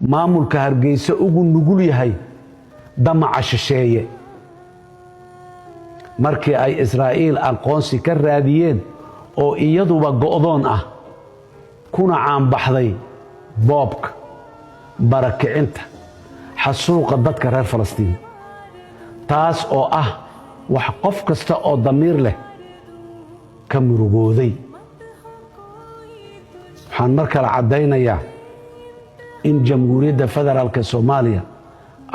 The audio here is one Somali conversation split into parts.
maamulka Hargeysa ugu nugul yahay damaca shisheeye markii ay Israa'iil aqoonsi ka raadiyeen oo iyaduba go'doon ah kuna caan baxday boobka barakicinta xasuuqa dadka reer Falastiin taas oo ah wax qof kasta oo damiir leh ka murugooday waxaan markale cadaynayaa in jamhuuriyadda federaalka Soomaaliya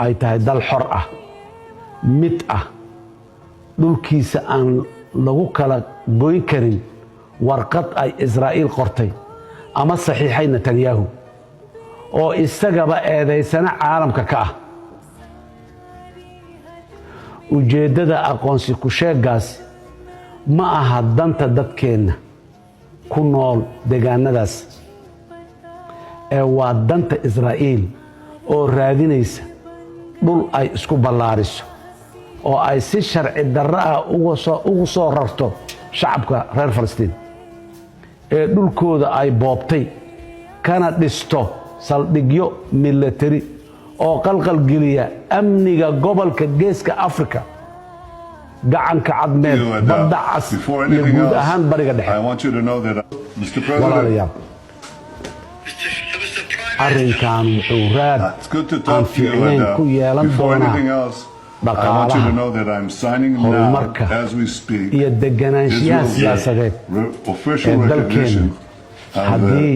ay tahay dal xor ah mid ah dhulkiisa aan lagu kala goyn karin warqad ay Israa'iil qortay ama saxiixay Netanyahu oo isagaba eedaysana caalamka ka ah ujeedada aqoonsi ku sheegaas ma aha danta dadkeena ku nool deegaanadaas ee waa danta Israa'iil oo raadinaysa dhul ay isku ballaariso oo ay si sharci darro ah ugu soo rarto shacabka reer Falastiin ee dhulkooda ay boobtay kana dhisto saldhigyo military oo qalqal geliya amniga gobolka geeska Afrika gacanka cadmeed badda cas iyo guud ahaan bariga dhexe walaalayaal arrinkan wuxuu raad aan fiicnayn ku yeelan doonaa dhaqaalaha horumarka iyo deganaanshiyaha siyaasadeed ee dalkeena haddii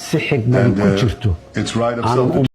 si xigmad ku jirto